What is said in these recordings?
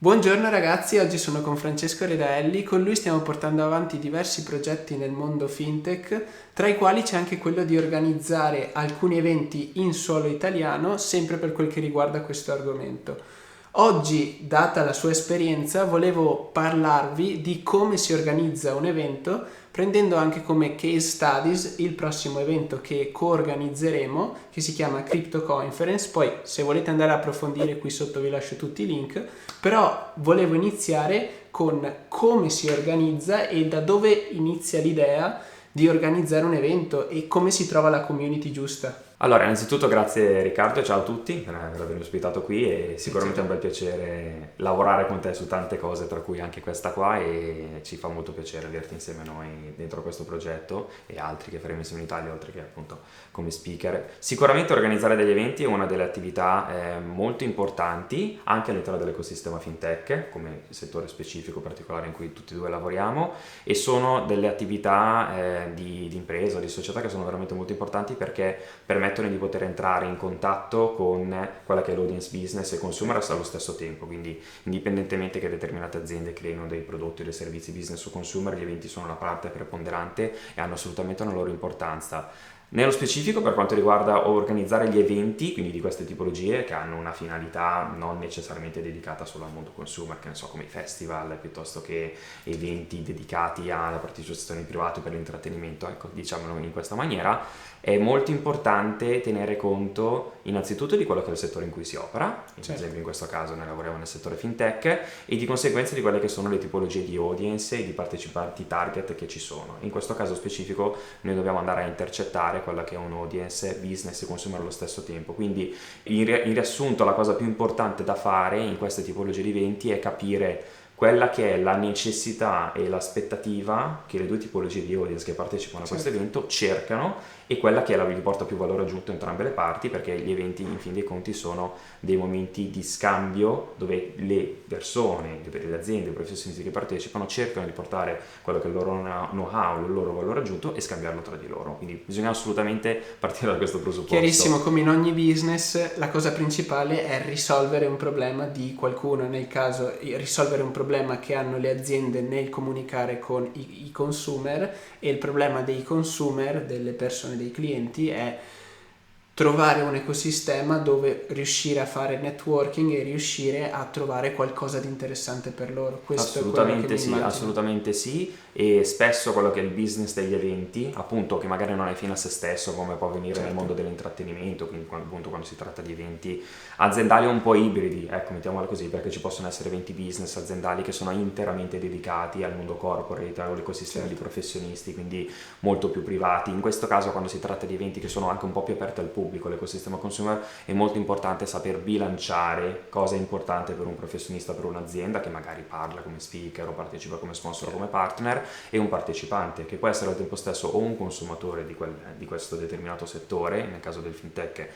Buongiorno ragazzi, oggi sono con Francesco Redaelli, con lui stiamo portando avanti diversi progetti nel mondo fintech, tra i quali c'è anche quello di organizzare alcuni eventi in suolo italiano, sempre per quel che riguarda questo argomento. Oggi, data la sua esperienza, volevo parlarvi di come si organizza un evento, prendendo anche come case studies il prossimo evento che co-organizzeremo, che si chiama Crypto Conference. Poi, se volete andare a approfondire, qui sotto vi lascio tutti i link. Però volevo iniziare con come si organizza e da dove inizia l'idea di organizzare un evento e come si trova la community giusta. Allora, innanzitutto grazie Riccardo, ciao a tutti per avermi ospitato qui e sicuramente è un bel piacere lavorare con te su tante cose, tra cui anche questa qua, e ci fa molto piacere averti insieme a noi dentro questo progetto e altri che faremo insieme in Italia, oltre che appunto come speaker. Sicuramente organizzare degli eventi è una delle attività molto importanti anche all'interno dell'ecosistema fintech, come settore specifico particolare in cui tutti e due lavoriamo, e sono delle attività di impresa, di società che sono veramente molto importanti perché permettono di poter entrare in contatto con quella che è l'audience business e consumer allo stesso tempo, quindi indipendentemente che determinate aziende creino dei prodotti o dei servizi business o consumer, gli eventi sono una parte preponderante e hanno assolutamente una loro importanza. Nello specifico, per quanto riguarda organizzare gli eventi, quindi di queste tipologie che hanno una finalità non necessariamente dedicata solo al mondo consumer, che ne so, come i festival, piuttosto che eventi dedicati alla partecipazione privata per l'intrattenimento, ecco, diciamolo in questa maniera, è molto importante tenere conto innanzitutto di quello che è il settore in cui si opera, ad esempio in questo caso noi lavoriamo nel settore fintech, e di conseguenza di quelle che sono le tipologie di audience e di partecipanti target che ci sono. In questo caso specifico noi dobbiamo andare a intercettare quella che è un audience business e consumer allo stesso tempo, quindi in riassunto la cosa più importante da fare in queste tipologie di eventi è capire quella che è la necessità e l'aspettativa che le due tipologie di audience che partecipano a questo evento cercano, e quella che è la che porta più valore aggiunto a entrambe le parti, perché gli eventi in fin dei conti sono dei momenti di scambio dove le persone, le aziende, i professionisti che partecipano cercano di portare quello che è il loro know-how, il loro valore aggiunto e scambiarlo tra di loro, quindi bisogna assolutamente partire da questo presupposto. Chiarissimo, come in ogni business, la cosa principale è risolvere un problema di qualcuno, nel caso risolvere un problema che hanno le aziende nel comunicare con i consumer, e il problema dei consumer, delle persone, dei clienti, è trovare un ecosistema dove riuscire a fare networking e riuscire a trovare qualcosa di interessante per loro. Questo è quello che mi immagino. Assolutamente sì, e spesso quello che è il business degli eventi, appunto, che magari non è fine a se stesso come può avvenire nel mondo dell'intrattenimento, quindi appunto quando si tratta di eventi aziendali un po' ibridi, ecco, mettiamola così, perché ci possono essere eventi business aziendali che sono interamente dedicati al mondo corporate, all'ecosistema di professionisti, quindi molto più privati. In questo caso, quando si tratta di eventi che sono anche un po' più aperti al pubblico, l'ecosistema consumer, è molto importante saper bilanciare cosa è importante per un professionista, per un'azienda che magari parla come speaker o partecipa come sponsor o come partner, e un partecipante che può essere al tempo stesso o un consumatore di questo determinato settore, nel caso del fintech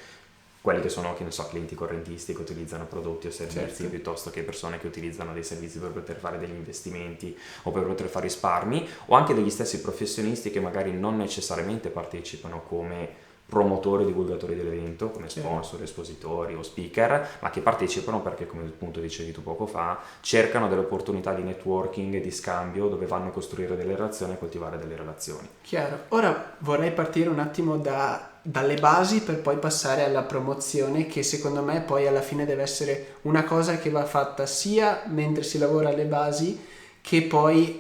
quelli che sono, che ne so, clienti correntisti che utilizzano prodotti o servizi, piuttosto che persone che utilizzano dei servizi per poter fare degli investimenti o per poter fare risparmi, o anche degli stessi professionisti che magari non necessariamente partecipano come promotori o divulgatori dell'evento, come sponsor, espositori o speaker, ma che partecipano perché, come appunto dicevi tu poco fa, cercano delle opportunità di networking e di scambio dove vanno a costruire delle relazioni e coltivare delle relazioni. Chiaro. Ora vorrei partire un attimo dalle basi per poi passare alla promozione, che secondo me poi alla fine deve essere una cosa che va fatta sia mentre si lavora alle basi che poi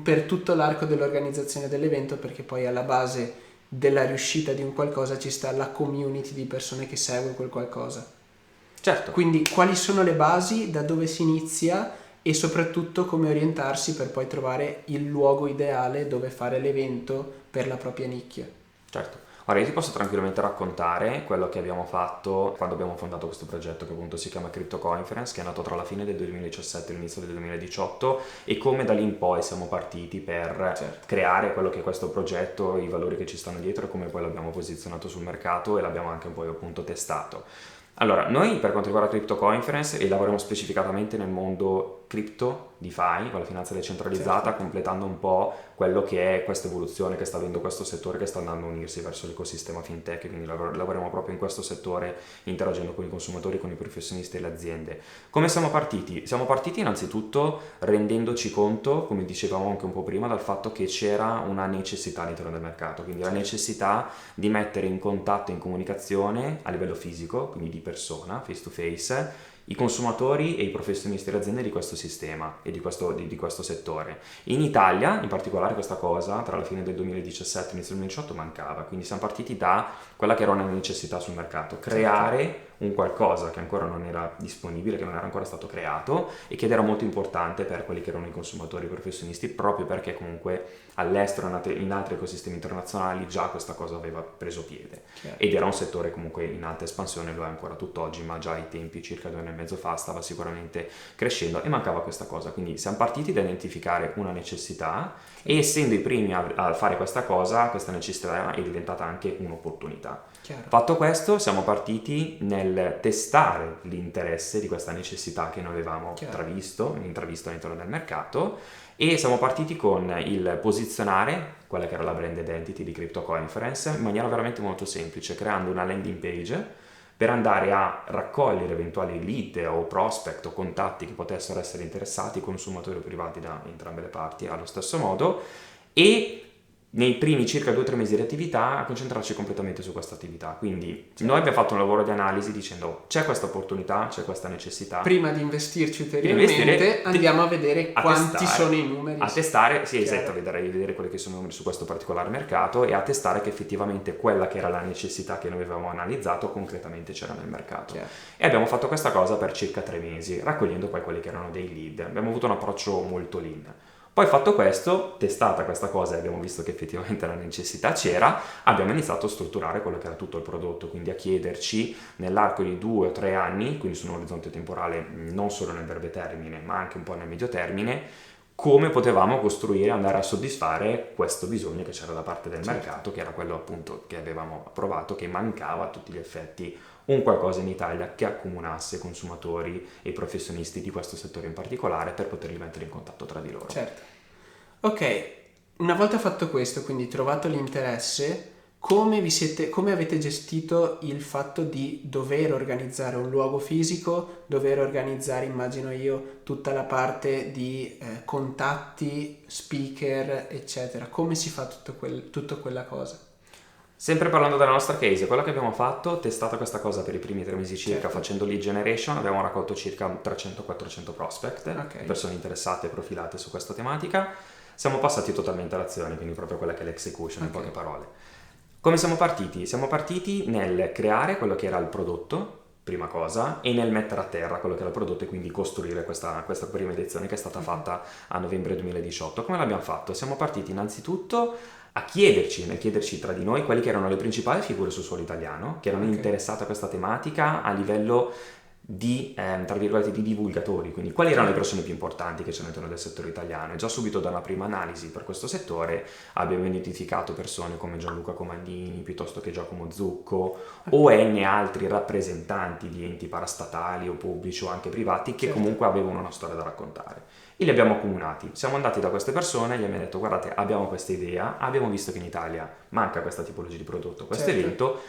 per tutto l'arco dell'organizzazione dell'evento, perché poi alla base della riuscita di un qualcosa ci sta la community di persone che segue quel qualcosa. Certo. Quindi quali sono le basi, da dove si inizia e soprattutto come orientarsi per poi trovare il luogo ideale dove fare l'evento per la propria nicchia. Certo. Ora, io ti posso tranquillamente raccontare quello che abbiamo fatto quando abbiamo fondato questo progetto, che appunto si chiama Crypto Conference, che è nato tra la fine del 2017 e l'inizio del 2018, e come da lì in poi siamo partiti per creare quello che è questo progetto, i valori che ci stanno dietro e come poi l'abbiamo posizionato sul mercato e l'abbiamo anche poi appunto testato. Allora, noi per quanto riguarda Crypto Conference lavoriamo specificatamente nel mondo cripto, DeFi, con la finanza decentralizzata, Certo. completando un po' quello che è questa evoluzione che sta avendo questo settore, che sta andando a unirsi verso l'ecosistema fintech, quindi lavoriamo proprio in questo settore, interagendo con i consumatori, con i professionisti e le aziende. Come siamo partiti? Siamo partiti innanzitutto rendendoci conto, come dicevamo anche un po' prima, dal fatto che c'era una necessità all'interno del mercato, quindi la necessità di mettere in contatto e in comunicazione a livello fisico, quindi di persona, face to face, i consumatori e i professionisti e le aziende di questo sistema e di questo settore. In Italia, in particolare, questa cosa tra la fine del 2017 e inizio del 2018 mancava, quindi siamo partiti da quella che era una necessità sul mercato, creare un qualcosa che ancora non era disponibile, che non era ancora stato creato e che era molto importante per quelli che erano i consumatori e i professionisti, proprio perché comunque all'estero, in altri ecosistemi internazionali, già questa cosa aveva preso piede. Chiaro. Ed era un settore comunque in alta espansione, lo è ancora tutt'oggi, ma già ai tempi, circa 2 anni e mezzo fa, stava sicuramente crescendo e mancava questa cosa. Quindi siamo partiti da identificare una necessità e essendo i primi a fare questa cosa, questa necessità è diventata anche un'opportunità. Chiaro. Fatto questo, siamo partiti nel testare l'interesse di questa necessità che noi avevamo intravisto all'interno del mercato e siamo partiti con il posizionare quella che era la brand identity di Crypto Conference in maniera veramente molto semplice, creando una landing page per andare a raccogliere eventuali lead o prospect o contatti che potessero essere interessati, consumatori o privati da entrambe le parti allo stesso modo, e nei primi circa 2 o 3 mesi di attività a concentrarci completamente su questa attività. Quindi noi abbiamo fatto un lavoro di analisi dicendo c'è questa opportunità, c'è questa necessità. Prima di investirci ulteriormente andiamo a vedere quanti sono i numeri. A testare, sì, esatto, a vedere quelli che sono i numeri su questo particolare mercato e a testare che effettivamente quella che era la necessità che noi avevamo analizzato concretamente c'era nel mercato. Chiaro. E abbiamo fatto questa cosa per circa 3 mesi, raccogliendo poi quelli che erano dei lead. Abbiamo avuto un approccio molto lean. Poi fatto questo, testata questa cosa e abbiamo visto che effettivamente la necessità c'era, abbiamo iniziato a strutturare quello che era tutto il prodotto, quindi a chiederci nell'arco di 2 o 3 anni, quindi su un orizzonte temporale non solo nel breve termine ma anche un po' nel medio termine, come potevamo costruire e andare a soddisfare questo bisogno che c'era da parte del mercato, che era quello appunto che avevamo approvato, che mancava a tutti gli effetti un qualcosa in Italia che accomunasse consumatori e professionisti di questo settore in particolare per poterli mettere in contatto tra di loro. Certo. Ok, una volta fatto questo, quindi trovato l'interesse, come avete gestito il fatto di dover organizzare un luogo fisico, dover organizzare, immagino io, tutta la parte di contatti, speaker, eccetera? Come si fa tutta quella cosa? Sempre parlando della nostra case, quello che abbiamo fatto, testata questa cosa per i primi 3 mesi circa, facendo lead generation, abbiamo raccolto circa 300-400 prospect, persone interessate e profilate su questa tematica. Siamo passati totalmente all'azione, quindi proprio quella che è l'execution, in poche parole. Come siamo partiti? Siamo partiti nel creare quello che era il prodotto, prima cosa, e nel mettere a terra quello che era il prodotto e quindi costruire questa prima edizione che è stata fatta a novembre 2018. Come l'abbiamo fatto? Siamo partiti innanzitutto a chiederci tra di noi quali che erano le principali figure sul suolo italiano che erano interessate a questa tematica a livello di, tra virgolette, di divulgatori, quindi quali erano le persone più importanti che c'erano all'interno del settore italiano. E già subito da una prima analisi per questo settore abbiamo identificato persone come Gianluca Comandini, piuttosto che Giacomo Zucco o N altri rappresentanti di enti parastatali o pubblici o anche privati che comunque avevano una storia da raccontare. E li abbiamo accomunati, siamo andati da queste persone e gli abbiamo detto guardate, abbiamo questa idea, abbiamo visto che in Italia manca questa tipologia di prodotto, questo evento,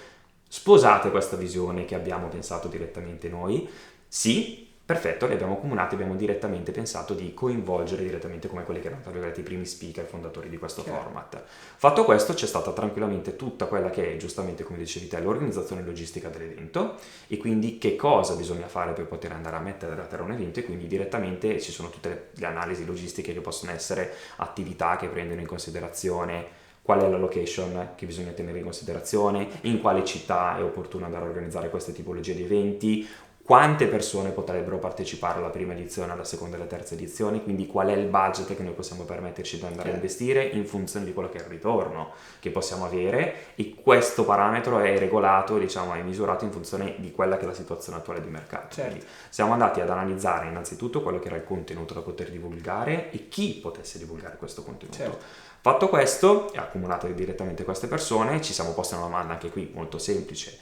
sposate questa visione che abbiamo pensato direttamente noi. Sì, perfetto, li abbiamo accomunati, abbiamo direttamente pensato di coinvolgere direttamente come quelli che erano tra virgolette i primi speaker fondatori di questo format. Fatto questo, c'è stata tranquillamente tutta quella che è, giustamente come dicevi te, l'organizzazione logistica dell'evento e quindi che cosa bisogna fare per poter andare a mettere a terra un evento, e quindi direttamente ci sono tutte le analisi logistiche che possono essere attività che prendono in considerazione qual è la location che bisogna tenere in considerazione, in quale città è opportuno andare a organizzare queste tipologie di eventi, quante persone potrebbero partecipare alla prima edizione, alla seconda e alla terza edizione, quindi qual è il budget che noi possiamo permetterci di andare a investire in funzione di quello che è il ritorno che possiamo avere, e questo parametro è regolato, diciamo, è misurato in funzione di quella che è la situazione attuale di mercato. Quindi siamo andati ad analizzare innanzitutto quello che era il contenuto da poter divulgare e chi potesse divulgare questo contenuto. Fatto questo, e accomunate direttamente queste persone, ci siamo posti una domanda anche qui molto semplice: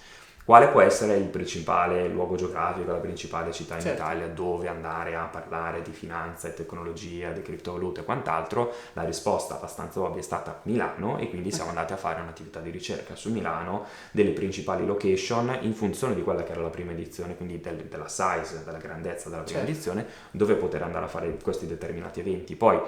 quale può essere il principale luogo geografico, la principale città in Certo. Italia dove andare a parlare di finanza e tecnologia, di criptovalute e quant'altro, la risposta abbastanza ovvia è stata Milano, e quindi siamo andati a fare un'attività di ricerca su Milano, delle principali location in funzione di quella che era la prima edizione, quindi della size, della grandezza della prima Certo. edizione, dove poter andare a fare questi determinati eventi. Poi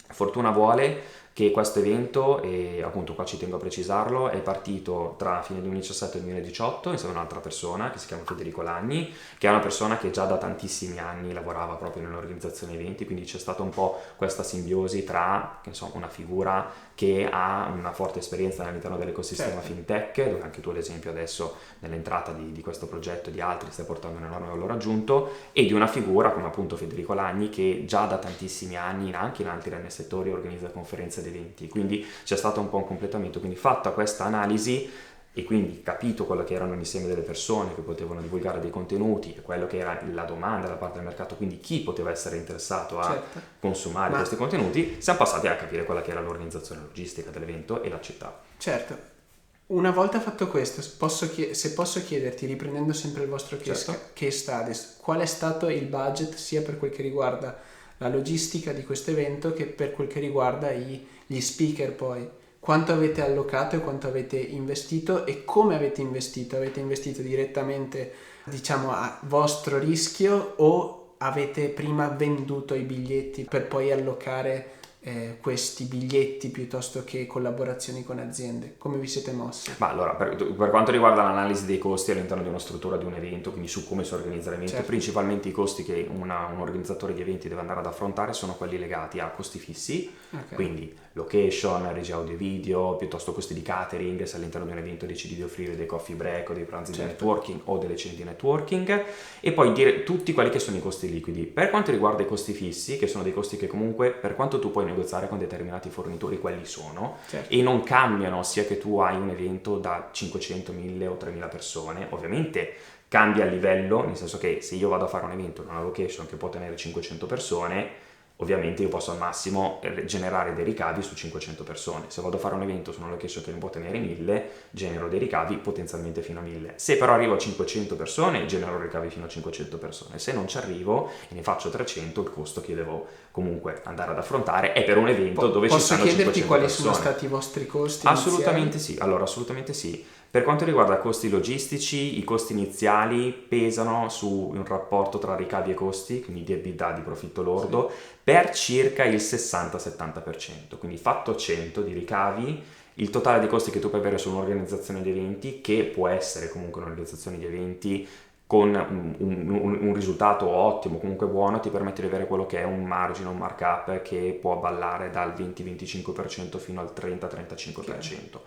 fortuna vuole che questo evento, e appunto qua ci tengo a precisarlo, è partito tra fine 2017 e 2018 insieme a un'altra persona che si chiama Federico Lagni, che è una persona che già da tantissimi anni lavorava proprio nell'organizzazione eventi, quindi c'è stata un po' questa simbiosi tra, insomma, una figura che ha una forte esperienza all'interno dell'ecosistema fintech, dove anche tu ad esempio adesso nell'entrata di questo progetto e di altri stai portando un enorme valore aggiunto, e di una figura come appunto Federico Lagni che già da tantissimi anni anche in altri settori organizza conferenze ed eventi, quindi c'è stato un po' un completamento. Quindi fatta questa analisi e quindi capito quello che erano l'insieme delle persone che potevano divulgare dei contenuti e quello che era la domanda da parte del mercato, quindi chi poteva essere interessato a consumare questi contenuti, siamo passati a capire quella che era l'organizzazione logistica dell'evento e la città. Certo. Una volta fatto questo, se posso chiederti, riprendendo sempre il vostro case studies, qual è stato il budget sia per quel che riguarda la logistica di questo evento che per quel che riguarda gli speaker poi? Quanto avete allocato e quanto avete investito e come avete investito? Avete investito direttamente, diciamo, a vostro rischio o avete prima venduto i biglietti per poi allocare questi biglietti piuttosto che collaborazioni con aziende? Come vi siete mossi? Ma allora, per quanto riguarda l'analisi dei costi all'interno di una struttura di un evento, quindi su come si organizza l'evento, principalmente i costi che un organizzatore di eventi deve andare ad affrontare sono quelli legati a costi fissi, quindi location, regia audio e video, piuttosto costi di catering, se all'interno di un evento decidi di offrire dei coffee break o dei pranzi di networking o delle cene di networking, e poi dire tutti quelli che sono i costi liquidi. Per quanto riguarda i costi fissi, che sono dei costi che comunque, per quanto tu puoi negoziare con determinati fornitori, quelli sono, e non cambiano sia che tu hai un evento da 500, 1000 o 3000 persone, ovviamente cambia il livello, nel senso che se io vado a fare un evento in una location che può tenere 500 persone, ovviamente io posso al massimo generare dei ricavi su 500 persone. Se vado a fare un evento su una location che ne può tenere 1000, genero dei ricavi potenzialmente fino a 1000. Se però arrivo a 500 persone, genero ricavi fino a 500 persone. Se non ci arrivo e ne faccio 300, il costo che devo comunque andare ad affrontare è per un evento dove ci stanno 500 persone. Posso chiederti quali sono stati i vostri costi Assolutamente iniziali? sì, allora assolutamente sì. Per quanto riguarda costi logistici, i costi iniziali pesano su un rapporto tra ricavi e costi, quindi di EBITDA, di profitto lordo, per circa il 60-70%. Quindi fatto 100 di ricavi, il totale dei costi che tu puoi avere su un'organizzazione di eventi, che può essere comunque un'organizzazione di eventi con un risultato ottimo, comunque buono, ti permette di avere quello che è un margine, un markup che può ballare dal 20-25% fino al 30-35%.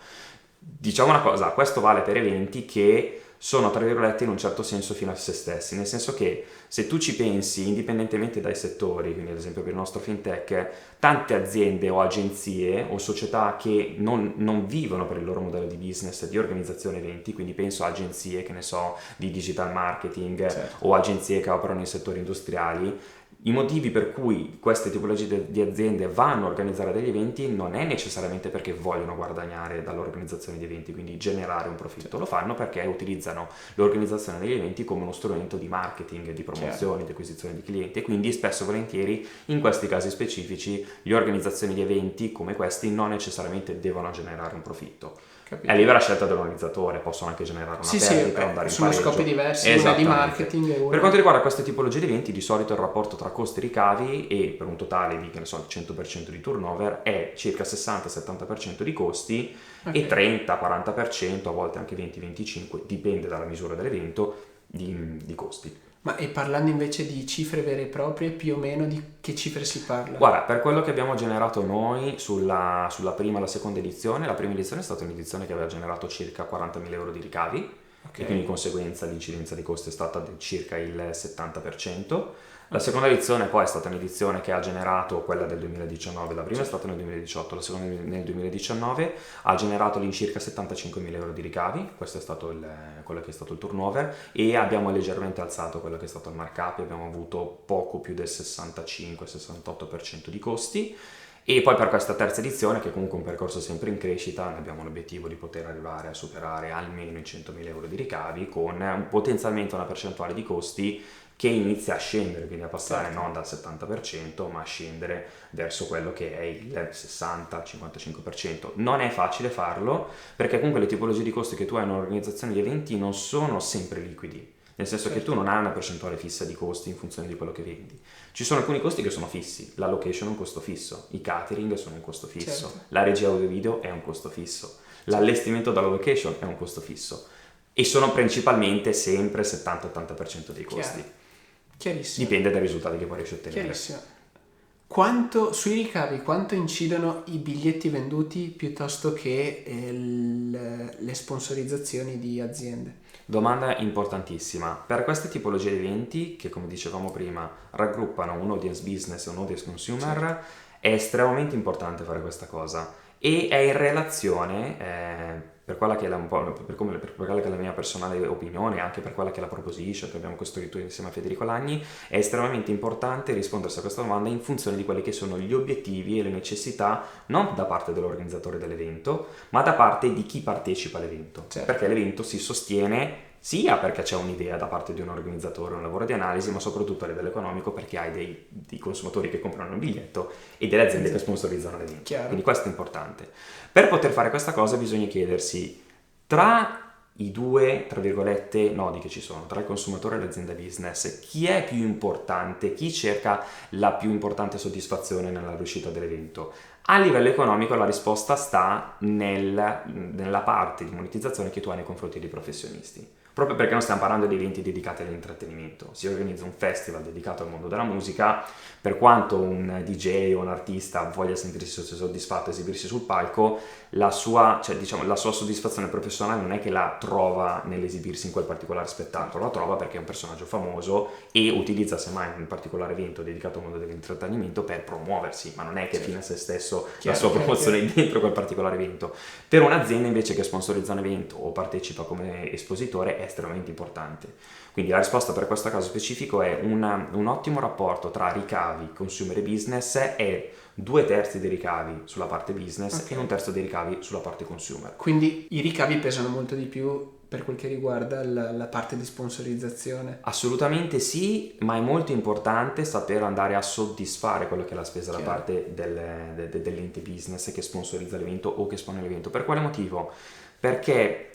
Diciamo una cosa, questo vale per eventi che sono, tra virgolette, in un certo senso fino a se stessi, nel senso che se tu ci pensi, indipendentemente dai settori, quindi ad esempio per il nostro fintech, tante aziende o agenzie o società che non vivono per il loro modello di business di organizzazione eventi, quindi penso a agenzie, che ne so, di digital marketing o agenzie che operano in settori industriali. I motivi per cui queste tipologie di aziende vanno a organizzare degli eventi non è necessariamente perché vogliono guadagnare dall'organizzazione di eventi, quindi generare un profitto, lo fanno perché utilizzano l'organizzazione degli eventi come uno strumento di marketing, di promozione, di acquisizione di clienti, e quindi spesso e volentieri in questi casi specifici le organizzazioni di eventi come questi non necessariamente devono generare un profitto. Capito. È libera scelta dell'organizzatore, possono anche generare una perdita o andare in sono pareggio. scopi diversi, una di marketing e una... Per quanto riguarda queste tipologie di eventi, di solito il rapporto tra costi e ricavi, e per un totale di, che ne so, il 100% di turnover, è circa 60-70% di costi e 30-40%, a volte anche 20-25%, dipende dalla misura dell'evento, di costi. Ma e parlando invece di cifre vere e proprie, più o meno di che cifre si parla? Guarda, per quello che abbiamo generato noi sulla prima e la seconda edizione, la prima edizione è stata un'edizione che aveva generato circa 40.000 euro di ricavi, e quindi di conseguenza l'incidenza di costo è stata di circa il 70%. La seconda edizione poi è stata un'edizione che ha generato, quella del 2019, la prima è stata nel 2018, la seconda nel 2019, ha generato all'incirca 75.000 euro di ricavi, questo è stato quello che è stato il turnover, e abbiamo leggermente alzato quello che è stato il markup, abbiamo avuto poco più del 65-68% di costi, E poi per questa terza edizione, che è comunque un percorso sempre in crescita, noi abbiamo l'obiettivo di poter arrivare a superare almeno i 100.000 euro di ricavi con potenzialmente una percentuale di costi che inizia a scendere, quindi a passare non dal 70% ma a scendere verso quello che è il 60-55%. Non è facile farlo perché comunque le tipologie di costi che tu hai in un'organizzazione di eventi non sono sempre liquidi. Nel senso che tu non hai una percentuale fissa di costi in funzione di quello che vendi. Ci sono alcuni costi che sono fissi, la location è un costo fisso, i catering sono un costo fisso, la regia audio video è un costo fisso, l'allestimento della location è un costo fisso e sono principalmente sempre 70-80% dei costi. Chiarissimo. Dipende dai risultati che poi riesci a ottenere. Chiarissimo. Sui ricavi, quanto incidono i biglietti venduti piuttosto che le sponsorizzazioni di aziende? Domanda importantissima. Per queste tipologie di eventi, che come dicevamo prima raggruppano un audience business e un audience consumer, è estremamente importante fare questa cosa e è in relazione, per quella che è per quella che è la mia personale opinione, anche per quella che è la proposition che abbiamo costruito insieme a Federico Lagni, è estremamente importante rispondersi a questa domanda in funzione di quelli che sono gli obiettivi e le necessità non da parte dell'organizzatore dell'evento, ma da parte di chi partecipa all'evento. Perché l'evento si sostiene sia perché c'è un'idea da parte di un organizzatore, un lavoro di analisi, ma soprattutto a livello economico perché hai dei consumatori che comprano un biglietto e delle aziende che sponsorizzano l'evento. Quindi questo è importante. Per poter fare questa cosa bisogna chiedersi tra i due, tra virgolette, nodi che ci sono, tra il consumatore e l'azienda business, chi è più importante, chi cerca la più importante soddisfazione nella riuscita dell'evento? A livello economico la risposta sta nella parte di monetizzazione che tu hai nei confronti dei professionisti. Proprio perché non stiamo parlando di eventi dedicati all'intrattenimento. Si organizza un festival dedicato al mondo della musica, per quanto un DJ o un artista voglia sentirsi soddisfatto e esibirsi sul palco, la sua soddisfazione professionale non è che la trova nell'esibirsi in quel particolare spettacolo, la trova perché è un personaggio famoso e utilizza semmai un particolare evento dedicato al mondo dell'intrattenimento per promuoversi, ma non è che fine a se stesso la sua promozione è dentro quel particolare evento. Per un'azienda invece che sponsorizza un evento o partecipa come espositore è estremamente importante. Quindi la risposta per questo caso specifico è un ottimo rapporto tra ricavi, consumer e business e 2/3 dei ricavi sulla parte business e 1/3 dei ricavi sulla parte consumer. Quindi i ricavi pesano molto di più per quel che riguarda la parte di sponsorizzazione? Assolutamente sì, ma è molto importante saper andare a soddisfare quello che è la spesa da parte dell'ente business che sponsorizza l'evento o che espone l'evento. Per quale motivo? Perché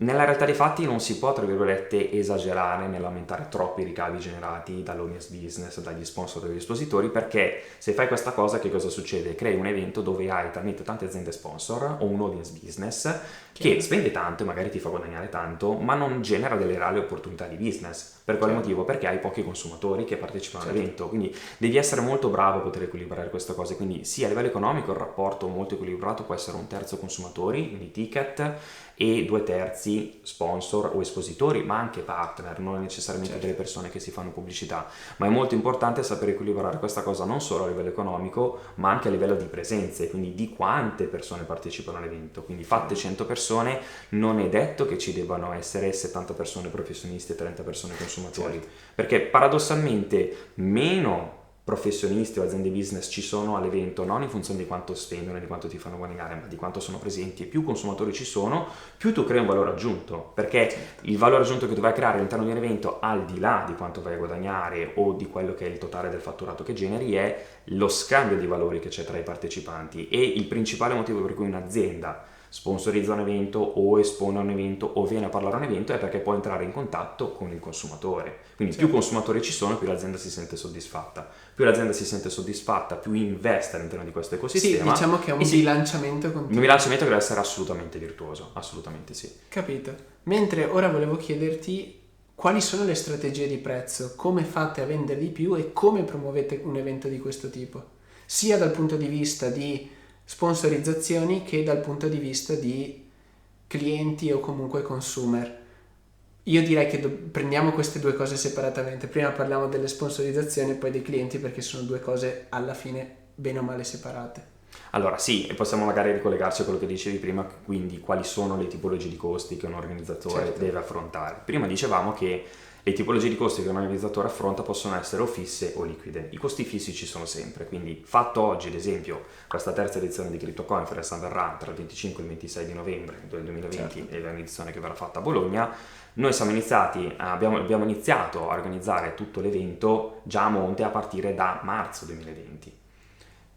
nella realtà dei fatti non si può, tra virgolette, esagerare nell'aumentare troppi ricavi generati dall'audience business, dagli sponsor e dagli espositori, perché se fai questa cosa che cosa succede? Crei un evento dove hai talmente tante aziende sponsor o un audience business che spende tanto e magari ti fa guadagnare tanto, ma non genera delle reali opportunità di business. Per quale motivo? Perché hai pochi consumatori che partecipano all'evento, quindi devi essere molto bravo a poter equilibrare queste cose. Quindi sì, a livello economico il rapporto molto equilibrato può essere 1/3 consumatori, quindi ticket, e 2/3 sponsor o espositori, ma anche partner, non necessariamente delle persone che si fanno pubblicità. Ma è molto importante saper equilibrare questa cosa non solo a livello economico, ma anche a livello di presenze, quindi di quante persone partecipano all'evento. Quindi fatte 100 persone, non è detto che ci debbano essere 70 persone professionisti e 30 persone consumatori, perché paradossalmente meno professionisti o aziende business ci sono all'evento non in funzione di quanto spendono e di quanto ti fanno guadagnare, ma di quanto sono presenti, e più consumatori ci sono, più tu crei un valore aggiunto, perché il valore aggiunto che tu vai a creare all'interno di un evento, al di là di quanto vai a guadagnare o di quello che è il totale del fatturato che generi, è lo scambio di valori che c'è tra i partecipanti. E il principale motivo per cui un'azienda sponsorizza un evento o espone un evento o viene a parlare a un evento è perché può entrare in contatto con il consumatore. Quindi più consumatori ci sono, più l'azienda si sente soddisfatta. Più l'azienda si sente soddisfatta, più investe all'interno di questo ecosistema. Sì, diciamo che è un bilanciamento continuo. Un bilanciamento che deve essere assolutamente virtuoso, assolutamente sì. Capito. Mentre ora volevo chiederti quali sono le strategie di prezzo, come fate a vendere di più e come promuovete un evento di questo tipo, sia dal punto di vista di sponsorizzazioni che dal punto di vista di clienti o comunque consumer. Io direi che prendiamo queste due cose separatamente. Prima parliamo delle sponsorizzazioni e poi dei clienti, perché sono due cose alla fine bene o male separate. Allora sì, e possiamo magari ricollegarci a quello che dicevi prima, quindi quali sono le tipologie di costi che un organizzatore deve affrontare. Prima dicevamo che Le tipologie di costi che un organizzatore affronta possono essere o fisse o liquide. I costi fissi ci sono sempre, quindi fatto oggi, ad esempio, questa terza edizione di Crypto Conference avverrà tra il 25 e il 26 di novembre del 2020, certo, e l'edizione che verrà fatta a Bologna. Noi abbiamo iniziato a organizzare tutto l'evento già a monte a partire da marzo 2020.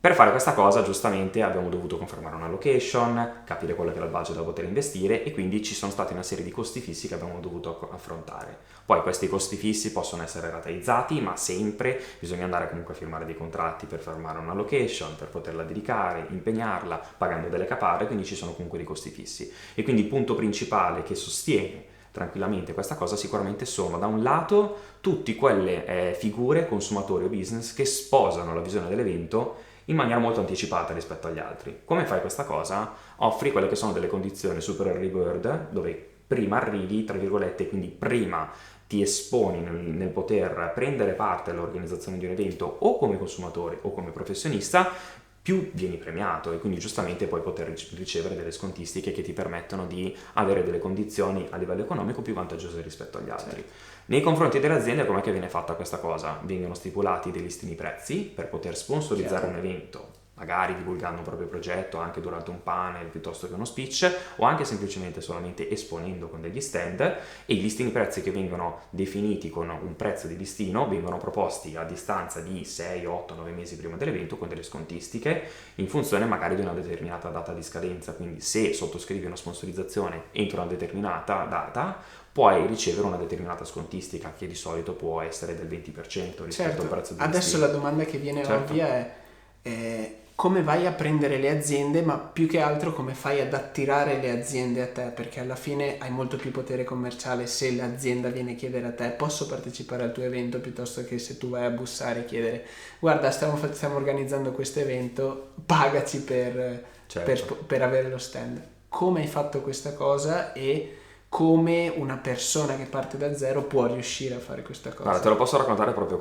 Per fare questa cosa, giustamente, abbiamo dovuto confermare una location, capire quello che era il budget da poter investire, e quindi ci sono stati una serie di costi fissi che abbiamo dovuto affrontare. Poi questi costi fissi possono essere rateizzati, ma sempre bisogna andare comunque a firmare dei contratti per fermare una location, per poterla dedicare, impegnarla, pagando delle caparre, quindi ci sono comunque dei costi fissi. E quindi il punto principale che sostiene tranquillamente questa cosa sicuramente sono, da un lato, tutte quelle figure, consumatori o business che sposano la visione dell'evento in maniera molto anticipata rispetto agli altri. Come fai questa cosa? Offri quelle che sono delle condizioni super early bird, dove prima arrivi, tra virgolette, quindi prima ti esponi nel poter prendere parte all'organizzazione di un evento o come consumatore o come professionista, più vieni premiato, e quindi giustamente puoi poter ricevere delle scontistiche che ti permettono di avere delle condizioni a livello economico più vantaggiose rispetto agli altri. Certo. Nei confronti delle aziende com'è che viene fatta questa cosa? Vengono stipulati dei listini prezzi per poter sponsorizzare, certo, un evento, magari divulgando un proprio progetto anche durante un panel piuttosto che uno speech, o anche semplicemente solamente esponendo con degli stand, e i listini prezzi che vengono definiti con un prezzo di listino vengono proposti a distanza di 6, 8, 9 mesi prima dell'evento con delle scontistiche in funzione magari di una determinata data di scadenza. Quindi se sottoscrivi una sponsorizzazione entro una determinata data puoi ricevere una determinata scontistica, che di solito può essere del 20% rispetto, certo, al prezzo di listino. Adesso la domanda che viene, certo, ovvia è come vai a prendere le aziende, ma più che altro come fai ad attirare le aziende a te, perché alla fine hai molto più potere commerciale se l'azienda viene a chiedere a te posso partecipare al tuo evento, piuttosto che se tu vai a bussare e chiedere guarda stiamo organizzando questo evento, pagaci certo, per avere lo stand. Come hai fatto questa cosa e come una persona che parte da zero può riuscire a fare questa cosa? Guarda, te lo posso raccontare proprio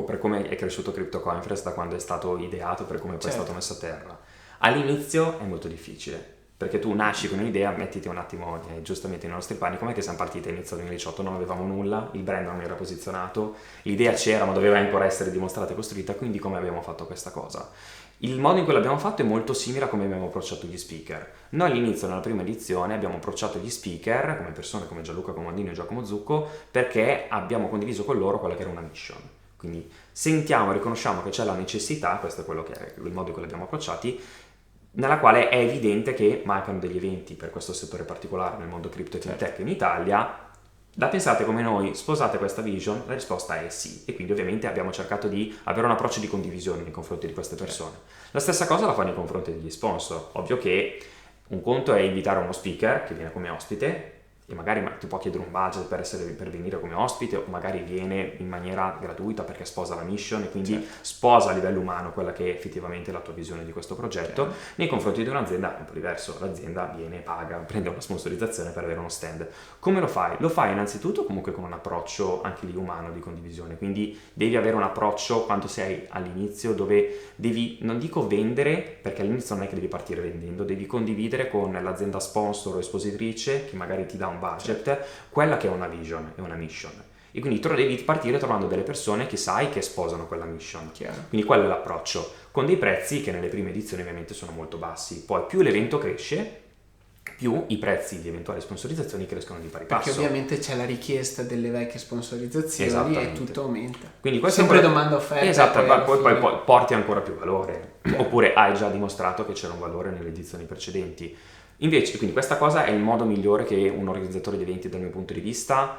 per come è cresciuto Crypto Conference da quando è stato ideato, per come poi, certo, è stato messo a terra. All'inizio è molto difficile, perché tu nasci con un'idea, mettiti un attimo giustamente nei nostri panni, com'è che siamo partiti all'inizio del 2018, non avevamo nulla, il brand non era posizionato, l'idea c'era ma doveva ancora essere dimostrata e costruita, quindi come abbiamo fatto questa cosa? Il modo in cui l'abbiamo fatto è molto simile a come abbiamo approcciato gli speaker. Noi all'inizio, nella prima edizione, abbiamo approcciato gli speaker come persone come Gianluca Comandino e Giacomo Zucco, perché abbiamo condiviso con loro quella che era una mission. Quindi sentiamo e riconosciamo che c'è la necessità, questo è quello che è il modo in cui li abbiamo approcciati, nella quale è evidente che mancano degli eventi per questo settore particolare nel mondo crypto e fintech in Italia. La pensate come noi? Sposate questa vision? La risposta è sì, e quindi ovviamente abbiamo cercato di avere un approccio di condivisione nei confronti di queste persone. La stessa cosa la fa nei confronti degli sponsor. Ovvio che un conto è invitare uno speaker che viene come ospite e magari ti può chiedere un budget per venire come ospite, o magari viene in maniera gratuita perché sposa la mission e quindi, certo, sposa a livello umano quella che è effettivamente la tua visione di questo progetto. Certo. Nei confronti di un'azienda è un po' diverso, l'azienda viene, paga, prende una sponsorizzazione per avere uno stand. Come lo fai? Lo fai innanzitutto comunque con un approccio anche lì umano di condivisione, quindi devi avere un approccio quando sei all'inizio dove devi, non dico vendere, perché all'inizio non è che devi partire vendendo, devi condividere con l'azienda sponsor o espositrice che magari ti dà un budget, quella che è una vision e una mission, e quindi tu devi partire trovando delle persone che sai che sposano quella mission. Chiaro. Quindi quello è l'approccio, con dei prezzi che nelle prime edizioni ovviamente sono molto bassi. Poi più l'evento cresce, più i prezzi di eventuali sponsorizzazioni crescono di pari passo. Perché ovviamente c'è la richiesta delle vecchie sponsorizzazioni e tutto aumenta. Quindi questo sempre domanda offerta. Esatto, poi porti ancora più valore. Oppure hai già dimostrato che c'era un valore nelle edizioni precedenti. Invece, quindi questa cosa è il modo migliore che un organizzatore di eventi, dal mio punto di vista,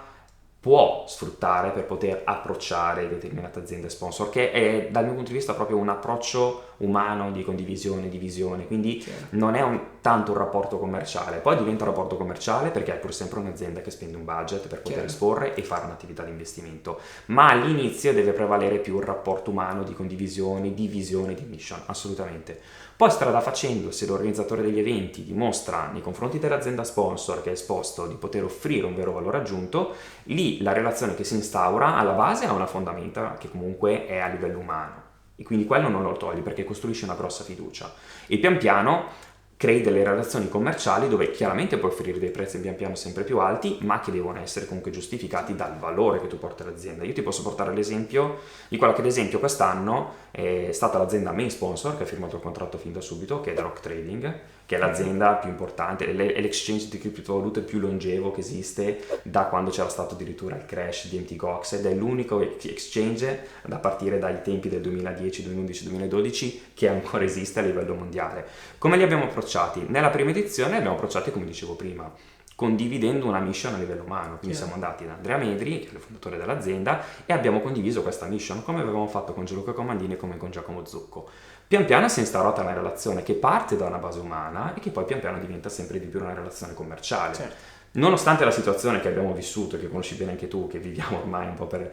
può sfruttare per poter approcciare determinate aziende sponsor, che è dal mio punto di vista proprio un approccio umano di condivisione, di visione, quindi, certo, non è tanto un rapporto commerciale. Poi diventa un rapporto commerciale perché è pur sempre un'azienda che spende un budget per poter, certo, esporre e fare un'attività di investimento, ma all'inizio deve prevalere più il rapporto umano di condivisione, di visione, di mission, assolutamente. Poi strada facendo, se l'organizzatore degli eventi dimostra nei confronti dell'azienda sponsor che è esposto di poter offrire un vero valore aggiunto, lì la relazione che si instaura alla base ha una fondamenta che comunque è a livello umano, e quindi quello non lo togli perché costruisce una grossa fiducia, e pian piano crei delle relazioni commerciali dove chiaramente puoi offrire dei prezzi pian piano sempre più alti, ma che devono essere comunque giustificati dal valore che tu porti all'azienda. Io ti posso portare l'esempio di quella che ad esempio quest'anno è stata l'azienda main sponsor che ha firmato il contratto fin da subito, che è The Rock Trading, che è l'azienda più importante, è l'exchange di criptovalute più longevo che esiste da quando c'era stato addirittura il crash di Mt. Gox, ed è l'unico exchange da partire dai tempi del 2010, 2011, 2012 che ancora esiste a livello mondiale. Come li abbiamo approcciati? Nella prima edizione li abbiamo approcciati, come dicevo prima, condividendo una mission a livello umano, quindi siamo andati da Andrea Medri, che è il fondatore dell'azienda, e abbiamo condiviso questa mission come avevamo fatto con Gianluca Comandini e come con Giacomo Zucco. Pian piano si è instaurata una relazione che parte da una base umana e che poi pian piano diventa sempre di più una relazione commerciale. Certo. Nonostante la situazione che abbiamo vissuto, che conosci bene anche tu, che viviamo ormai un po' per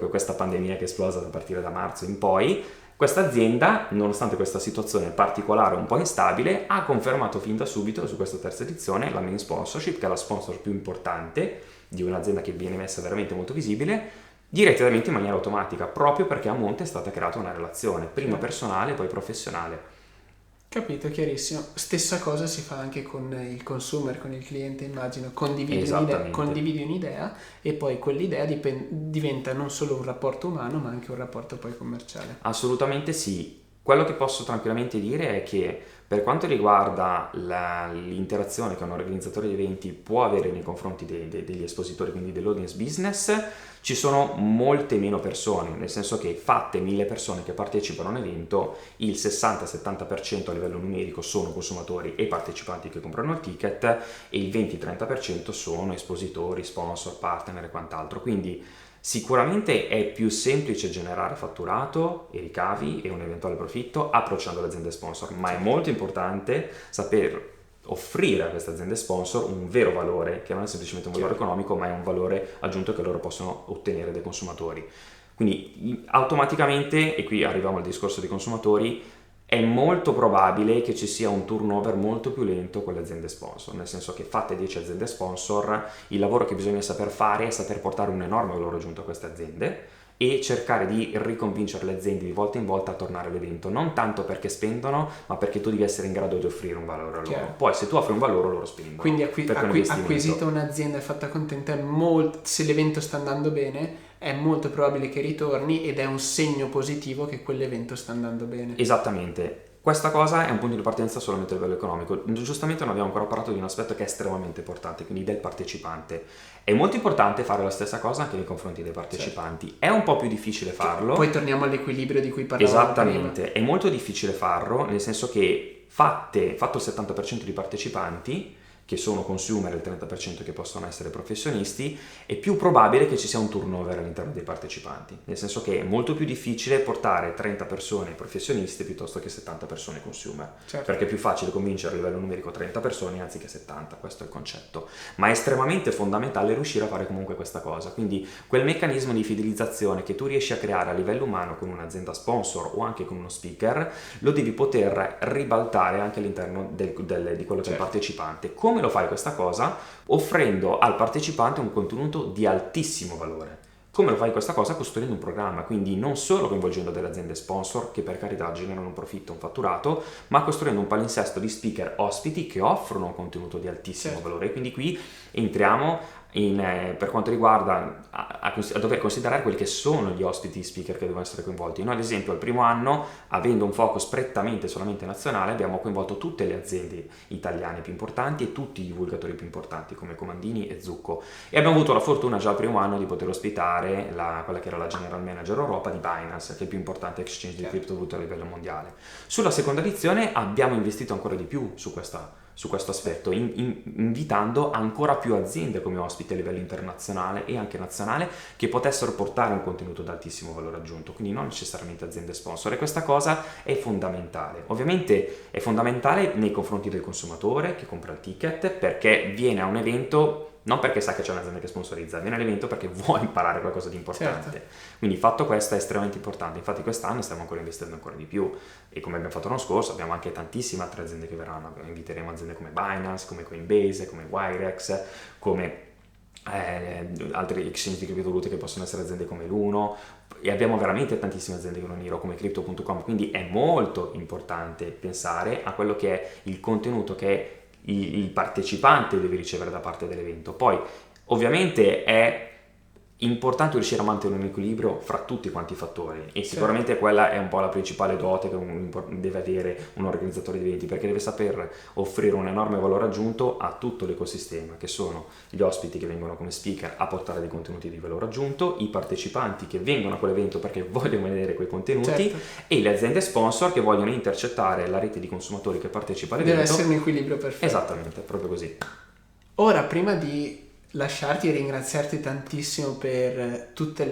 questa pandemia che è esplosa a partire da marzo in poi, questa azienda, nonostante questa situazione particolare un po' instabile, ha confermato fin da subito su questa terza edizione la main sponsorship, che è la sponsor più importante di un'azienda che viene messa veramente molto visibile, direttamente in maniera automatica, proprio perché a monte è stata creata una relazione, prima personale, poi professionale. Capito, chiarissimo. Stessa cosa si fa anche con il consumer, con il cliente, immagino. Condividi un'idea e poi quell'idea diventa non solo un rapporto umano, ma anche un rapporto poi commerciale. Assolutamente sì. Quello che posso tranquillamente dire è che per quanto riguarda l'interazione che un organizzatore di eventi può avere nei confronti degli espositori, quindi dell'audience business, ci sono molte meno persone, nel senso che fatte 1000 persone che partecipano a un evento, il 60-70% a livello numerico sono consumatori e partecipanti che comprano il ticket e il 20-30% sono espositori, sponsor, partner e quant'altro. Quindi sicuramente è più semplice generare fatturato e ricavi e un eventuale profitto approcciando le aziende sponsor, ma è molto importante saper offrire a queste aziende sponsor un vero valore, che non è semplicemente un valore economico, ma è un valore aggiunto che loro possono ottenere dai consumatori. Quindi automaticamente, e qui arriviamo al discorso dei consumatori, è molto probabile che ci sia un turnover molto più lento con le aziende sponsor, nel senso che fatte 10 aziende sponsor, il lavoro che bisogna saper fare è saper portare un enorme valore aggiunto a queste aziende e cercare di riconvincere le aziende di volta in volta a tornare all'evento, non tanto perché spendono, ma perché tu devi essere in grado di offrire un valore a loro. Chiaro. Poi se tu offri un valore loro spendono. Quindi acquisita un'azienda fatta contenta, se l'evento sta andando bene, è molto probabile che ritorni ed è un segno positivo che quell'evento sta andando bene. Esattamente. Questa cosa è un punto di partenza solamente a livello economico. Giustamente non abbiamo ancora parlato di un aspetto che è estremamente importante, quindi del partecipante. È molto importante fare la stessa cosa anche nei confronti dei partecipanti. Certo. È un po' più difficile farlo. Poi torniamo all'equilibrio di cui parlavamo. Esattamente, prima. È molto difficile farlo, nel senso che fatto il 70% di partecipanti, che sono consumer, il 30% che possono essere professionisti, è più probabile che ci sia un turnover all'interno dei partecipanti, nel senso che è molto più difficile portare 30 persone professionisti piuttosto che 70 persone consumer, certo. Perché è più facile convincere a livello numerico 30 persone anziché 70, questo è il concetto, ma è estremamente fondamentale riuscire a fare comunque questa cosa, quindi quel meccanismo di fidelizzazione che tu riesci a creare a livello umano con un'azienda sponsor o anche con uno speaker, lo devi poter ribaltare anche all'interno di quello che è il partecipante. Come lo fai questa cosa? Offrendo al partecipante un contenuto di altissimo valore. Come lo fai questa cosa? Costruendo un programma, quindi non solo coinvolgendo delle aziende sponsor che per carità generano un profitto, un fatturato, ma costruendo un palinsesto di speaker ospiti che offrono un contenuto di altissimo valore. Quindi qui entriamo per quanto riguarda a dover considerare quelli che sono gli ospiti speaker che devono essere coinvolti. Noi ad esempio al primo anno, avendo un focus prettamente solamente nazionale, abbiamo coinvolto tutte le aziende italiane più importanti e tutti i divulgatori più importanti come Comandini e Zucco, e abbiamo avuto la fortuna già al primo anno di poter ospitare quella che era la General Manager Europa di Binance, che è il più importante exchange di criptovalute a livello mondiale. Sulla seconda edizione abbiamo investito ancora di più su questo aspetto, invitando ancora più aziende come ospiti a livello internazionale e anche nazionale che potessero portare un contenuto di altissimo valore aggiunto, quindi non necessariamente aziende sponsor, e questa cosa è fondamentale. Ovviamente è fondamentale nei confronti del consumatore che compra il ticket, perché viene a un evento non perché sa che c'è un'azienda che sponsorizza, viene all'evento perché vuole imparare qualcosa di importante. Certo. Quindi fatto questo è estremamente importante. Infatti quest'anno stiamo ancora investendo ancora di più, e come abbiamo fatto l'anno scorso abbiamo anche tantissime altre aziende che verranno. Inviteremo aziende come Binance, come Coinbase, come Wirex, come altri exchange di criptovalute che possono essere aziende come l'Uno, e abbiamo veramente tantissime aziende con Nero come Crypto.com, quindi è molto importante pensare a quello che è il contenuto che il partecipante deve ricevere da parte dell'evento. Poi ovviamente è importante riuscire a mantenere un equilibrio fra tutti quanti i fattori, e sicuramente quella è un po' la principale dote che deve avere un organizzatore di eventi, perché deve saper offrire un enorme valore aggiunto a tutto l'ecosistema, che sono gli ospiti che vengono come speaker a portare dei contenuti di valore aggiunto, i partecipanti che vengono a quell'evento perché vogliono vedere quei contenuti, e le aziende sponsor che vogliono intercettare la rete di consumatori che partecipa all'evento. Deve essere un equilibrio perfetto. Esattamente, proprio così. Ora, prima di lasciarti e ringraziarti tantissimo per tutta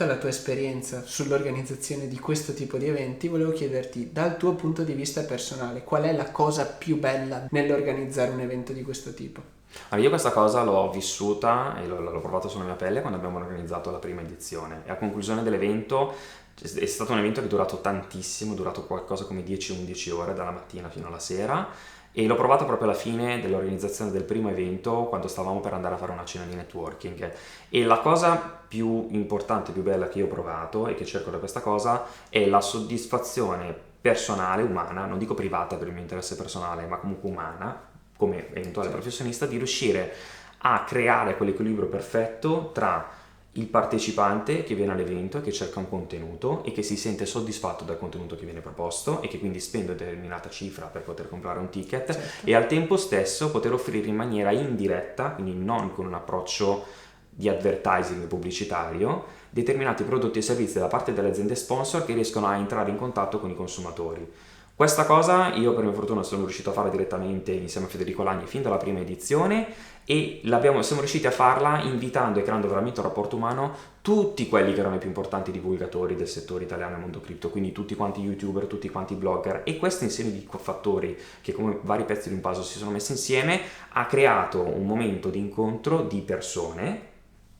la tua esperienza sull'organizzazione di questo tipo di eventi, volevo chiederti, dal tuo punto di vista personale, qual è la cosa più bella nell'organizzare un evento di questo tipo? Allora, io questa cosa l'ho vissuta e l'ho provata sulla mia pelle quando abbiamo organizzato la prima edizione, e a conclusione dell'evento è stato un evento che è durato tantissimo, è durato qualcosa come 10-11 ore dalla mattina fino alla sera, e l'ho provato proprio alla fine dell'organizzazione del primo evento, quando stavamo per andare a fare una cena di networking. E la cosa più importante, più bella che io ho provato e che cerco da questa cosa è la soddisfazione personale, umana, non dico privata per il mio interesse personale, ma comunque umana, come eventuale professionista, di riuscire a creare quell'equilibrio perfetto tra il partecipante che viene all'evento e che cerca un contenuto e che si sente soddisfatto dal contenuto che viene proposto e che quindi spende una determinata cifra per poter comprare un ticket, e al tempo stesso poter offrire in maniera indiretta, quindi non con un approccio di advertising pubblicitario, determinati prodotti e servizi da parte delle aziende sponsor che riescono a entrare in contatto con i consumatori. Questa cosa io per mia fortuna sono riuscito a fare direttamente insieme a Federico Lagni fin dalla prima edizione, e siamo riusciti a farla invitando e creando veramente un rapporto umano tutti quelli che erano i più importanti divulgatori del settore italiano nel mondo cripto, quindi tutti quanti youtuber, tutti quanti blogger, e questo insieme di fattori che come vari pezzi di un puzzle si sono messi insieme ha creato un momento di incontro di persone,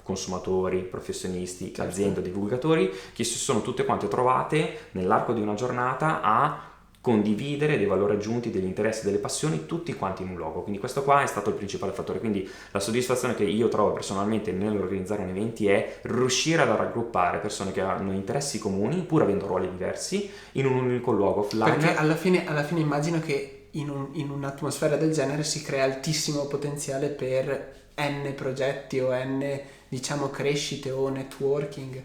consumatori, professionisti, aziende, divulgatori, che si sono tutte quante trovate nell'arco di una giornata a condividere dei valori aggiunti, degli interessi, delle passioni, tutti quanti in un luogo. Quindi questo qua è stato il principale fattore. Quindi la soddisfazione che io trovo personalmente nell'organizzare un eventi è riuscire a raggruppare persone che hanno interessi comuni, pur avendo ruoli diversi, in un unico luogo offline. Perché alla fine immagino che in un'atmosfera del genere si crea altissimo potenziale per N progetti o N, diciamo, crescite o networking.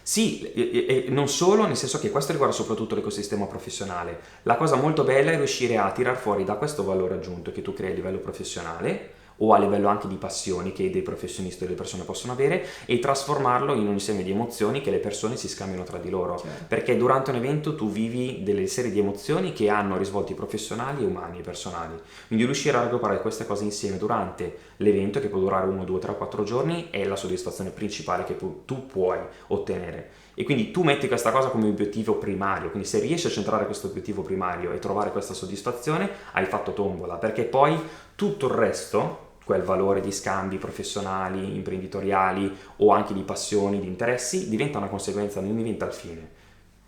Sì, e non solo, nel senso che questo riguarda soprattutto l'ecosistema professionale. La cosa molto bella è riuscire a tirar fuori da questo valore aggiunto che tu crei a livello professionale o a livello anche di passioni che dei professionisti e delle persone possono avere, e trasformarlo in un insieme di emozioni che le persone si scambiano tra di loro. Certo. Perché durante un evento tu vivi delle serie di emozioni che hanno risvolti professionali, umani e personali. Quindi riuscire a raggruppare queste cose insieme durante l'evento, che può durare 1, 2, 3, 4 giorni, è la soddisfazione principale che tu puoi ottenere. E quindi tu metti questa cosa come obiettivo primario, quindi se riesci a centrare questo obiettivo primario e trovare questa soddisfazione, hai fatto tombola, perché poi tutto il resto, quel valore di scambi professionali, imprenditoriali o anche di passioni, di interessi, diventa una conseguenza, non diventa il fine.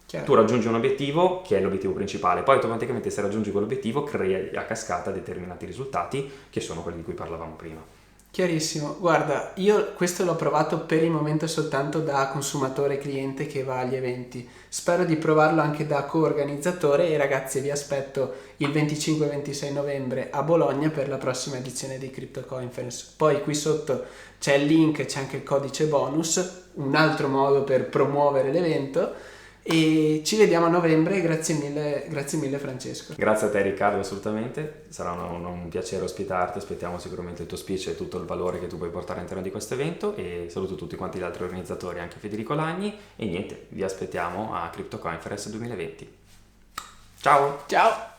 Chiaro. Tu raggiungi un obiettivo che è l'obiettivo principale, poi automaticamente se raggiungi quell'obiettivo crei a cascata determinati risultati che sono quelli di cui parlavamo prima. Chiarissimo, guarda, io questo l'ho provato per il momento soltanto da consumatore cliente che va agli eventi. Spero di provarlo anche da co-organizzatore, e ragazzi vi aspetto il 25-26 novembre a Bologna per la prossima edizione di Crypto Conference. Poi qui sotto c'è il link, c'è anche il codice bonus, un altro modo per promuovere l'evento, e ci vediamo a novembre. Grazie mille Francesco. Grazie a te Riccardo, assolutamente, sarà un piacere ospitarti, aspettiamo sicuramente il tuo speech e tutto il valore che tu puoi portare all'interno di questo evento, e saluto tutti quanti gli altri organizzatori, anche Federico Lagni, e niente, vi aspettiamo a Crypto Conference 2020. Ciao! Ciao!